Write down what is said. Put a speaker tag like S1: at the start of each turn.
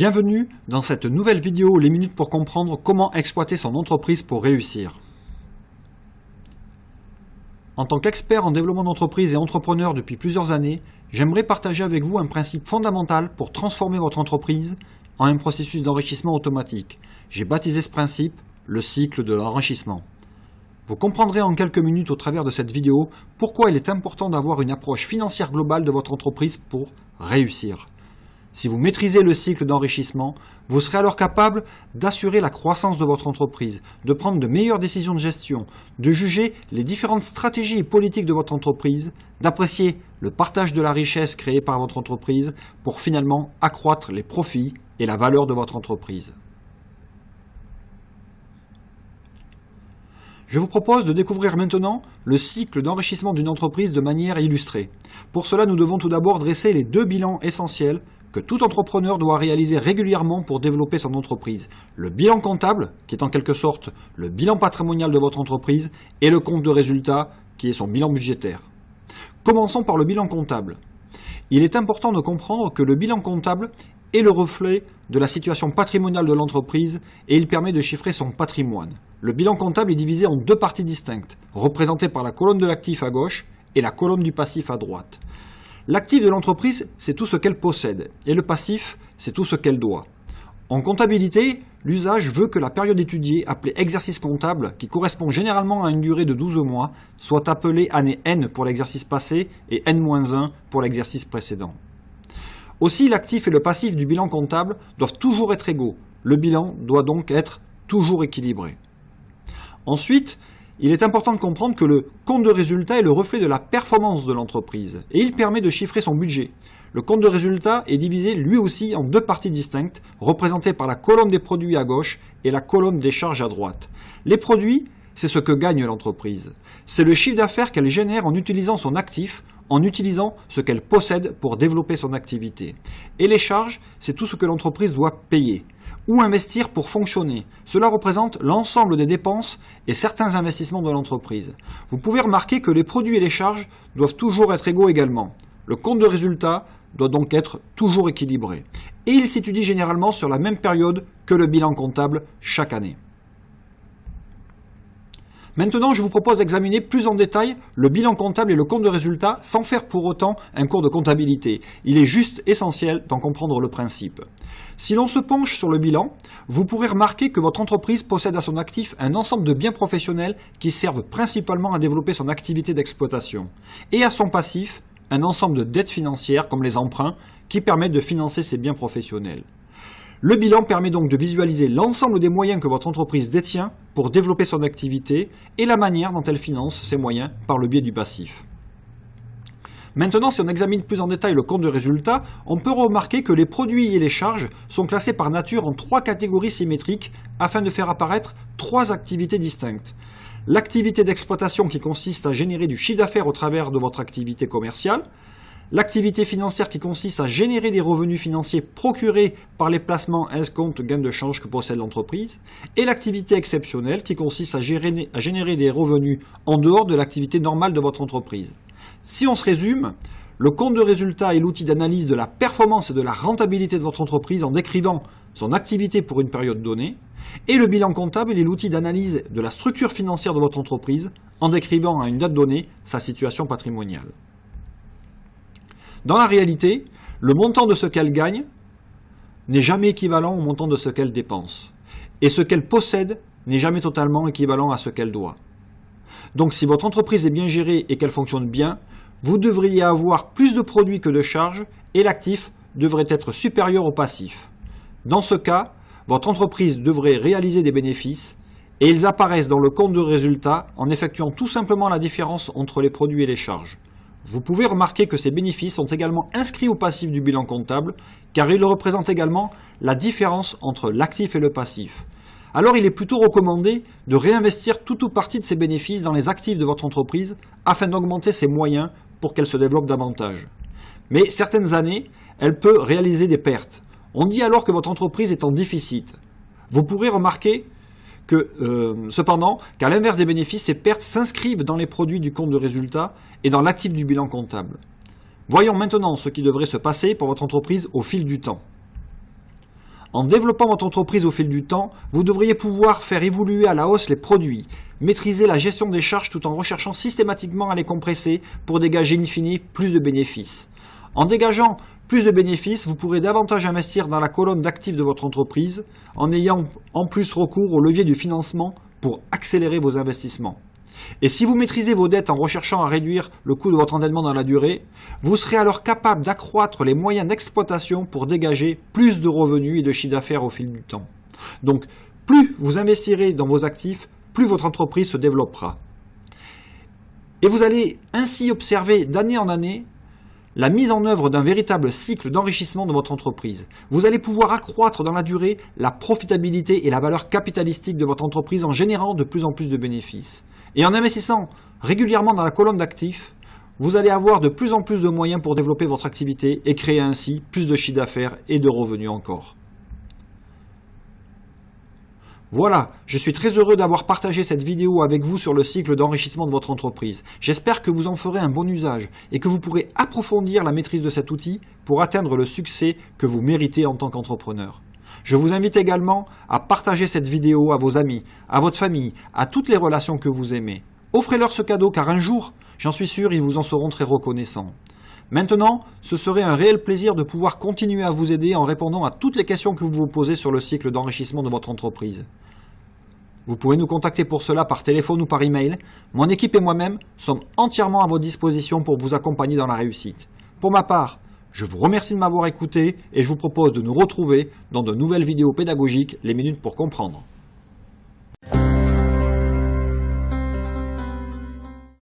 S1: Bienvenue dans cette nouvelle vidéo Les minutes pour comprendre comment exploiter son entreprise pour réussir. En tant qu'expert en développement d'entreprise et entrepreneur depuis plusieurs années, j'aimerais partager avec vous un principe fondamental pour transformer votre entreprise en un processus d'enrichissement automatique. J'ai baptisé ce principe le cycle de l'enrichissement. Vous comprendrez en quelques minutes au travers de cette vidéo pourquoi il est important d'avoir une approche financière globale de votre entreprise pour réussir. Si vous maîtrisez le cycle d'enrichissement, vous serez alors capable d'assurer la croissance de votre entreprise, de prendre de meilleures décisions de gestion, de juger les différentes stratégies et politiques de votre entreprise, d'apprécier le partage de la richesse créée par votre entreprise pour finalement accroître les profits et la valeur de votre entreprise. Je vous propose de découvrir maintenant le cycle d'enrichissement d'une entreprise de manière illustrée. Pour cela, nous devons tout d'abord dresser les deux bilans essentiels que tout entrepreneur doit réaliser régulièrement pour développer son entreprise. Le bilan comptable, qui est en quelque sorte le bilan patrimonial de votre entreprise, et le compte de résultat, qui est son bilan budgétaire. Commençons par le bilan comptable. Il est important de comprendre que le bilan comptable est le reflet de la situation patrimoniale de l'entreprise et il permet de chiffrer son patrimoine. Le bilan comptable est divisé en deux parties distinctes, représentées par la colonne de l'actif à gauche et la colonne du passif à droite. L'actif de l'entreprise, c'est tout ce qu'elle possède, et le passif, c'est tout ce qu'elle doit. En comptabilité, l'usage veut que la période étudiée, appelée exercice comptable, qui correspond généralement à une durée de 12 mois, soit appelée année N pour l'exercice passé et N-1 pour l'exercice précédent. Aussi, l'actif et le passif du bilan comptable doivent toujours être égaux. Le bilan doit donc être toujours équilibré. Ensuite, il est important de comprendre que le compte de résultat est le reflet de la performance de l'entreprise et il permet de chiffrer son budget. Le compte de résultat est divisé lui aussi en deux parties distinctes, représentées par la colonne des produits à gauche et la colonne des charges à droite. Les produits, c'est ce que gagne l'entreprise. C'est le chiffre d'affaires qu'elle génère en utilisant son actif, en utilisant ce qu'elle possède pour développer son activité. Et les charges, c'est tout ce que l'entreprise doit payer ou investir pour fonctionner. Cela représente l'ensemble des dépenses et certains investissements de l'entreprise. Vous pouvez remarquer que les produits et les charges doivent toujours être égaux également. Le compte de résultat doit donc être toujours équilibré. Et il s'étudie généralement sur la même période que le bilan comptable chaque année. Maintenant, je vous propose d'examiner plus en détail le bilan comptable et le compte de résultat sans faire pour autant un cours de comptabilité. Il est juste essentiel d'en comprendre le principe. Si l'on se penche sur le bilan, vous pourrez remarquer que votre entreprise possède à son actif un ensemble de biens professionnels qui servent principalement à développer son activité d'exploitation. Et à son passif, un ensemble de dettes financières comme les emprunts qui permettent de financer ces biens professionnels. Le bilan permet donc de visualiser l'ensemble des moyens que votre entreprise détient pour développer son activité et la manière dont elle finance ces moyens par le biais du passif. Maintenant, si on examine plus en détail le compte de résultat, on peut remarquer que les produits et les charges sont classés par nature en trois catégories symétriques afin de faire apparaître trois activités distinctes. L'activité d'exploitation qui consiste à générer du chiffre d'affaires au travers de votre activité commerciale, l'activité financière qui consiste à générer des revenus financiers procurés par les placements escomptes gains de change que possède l'entreprise, et l'activité exceptionnelle qui consiste à générer des revenus en dehors de l'activité normale de votre entreprise. Si on se résume, le compte de résultat est l'outil d'analyse de la performance et de la rentabilité de votre entreprise en décrivant son activité pour une période donnée, et le bilan comptable est l'outil d'analyse de la structure financière de votre entreprise en décrivant à une date donnée sa situation patrimoniale. Dans la réalité, le montant de ce qu'elle gagne n'est jamais équivalent au montant de ce qu'elle dépense. Et ce qu'elle possède n'est jamais totalement équivalent à ce qu'elle doit. Donc si votre entreprise est bien gérée et qu'elle fonctionne bien, vous devriez avoir plus de produits que de charges et l'actif devrait être supérieur au passif. Dans ce cas, votre entreprise devrait réaliser des bénéfices et ils apparaissent dans le compte de résultat en effectuant tout simplement la différence entre les produits et les charges. Vous pouvez remarquer que ces bénéfices sont également inscrits au passif du bilan comptable, car ils représentent également la différence entre l'actif et le passif. Alors il est plutôt recommandé de réinvestir tout ou partie de ces bénéfices dans les actifs de votre entreprise afin d'augmenter ses moyens pour qu'elle se développe davantage. Mais certaines années, elle peut réaliser des pertes. On dit alors que votre entreprise est en déficit. Vous pourrez remarquer cependant, qu'à l'inverse des bénéfices, ces pertes s'inscrivent dans les produits du compte de résultat et dans l'actif du bilan comptable. Voyons maintenant ce qui devrait se passer pour votre entreprise au fil du temps. En développant votre entreprise au fil du temps, vous devriez pouvoir faire évoluer à la hausse les produits, maîtriser la gestion des charges tout en recherchant systématiquement à les compresser pour dégager in fine plus de bénéfices. En dégageant plus de bénéfices, vous pourrez davantage investir dans la colonne d'actifs de votre entreprise en ayant en plus recours au levier du financement pour accélérer vos investissements. Et si vous maîtrisez vos dettes en recherchant à réduire le coût de votre endettement dans la durée, vous serez alors capable d'accroître les moyens d'exploitation pour dégager plus de revenus et de chiffre d'affaires au fil du temps. Donc, plus vous investirez dans vos actifs, plus votre entreprise se développera. Et vous allez ainsi observer d'année en année la mise en œuvre d'un véritable cycle d'enrichissement de votre entreprise. Vous allez pouvoir accroître dans la durée la profitabilité et la valeur capitalistique de votre entreprise en générant de plus en plus de bénéfices. Et en investissant régulièrement dans la colonne d'actifs, vous allez avoir de plus en plus de moyens pour développer votre activité et créer ainsi plus de chiffre d'affaires et de revenus encore. Voilà, je suis très heureux d'avoir partagé cette vidéo avec vous sur le cycle d'enrichissement de votre entreprise. J'espère que vous en ferez un bon usage et que vous pourrez approfondir la maîtrise de cet outil pour atteindre le succès que vous méritez en tant qu'entrepreneur. Je vous invite également à partager cette vidéo à vos amis, à votre famille, à toutes les relations que vous aimez. Offrez-leur ce cadeau car un jour, j'en suis sûr, ils vous en seront très reconnaissants. Maintenant, ce serait un réel plaisir de pouvoir continuer à vous aider en répondant à toutes les questions que vous vous posez sur le cycle d'enrichissement de votre entreprise. Vous pouvez nous contacter pour cela par téléphone ou par email. Mon équipe et moi-même sommes entièrement à votre disposition pour vous accompagner dans la réussite. Pour ma part, je vous remercie de m'avoir écouté et je vous propose de nous retrouver dans de nouvelles vidéos pédagogiques, les minutes pour comprendre.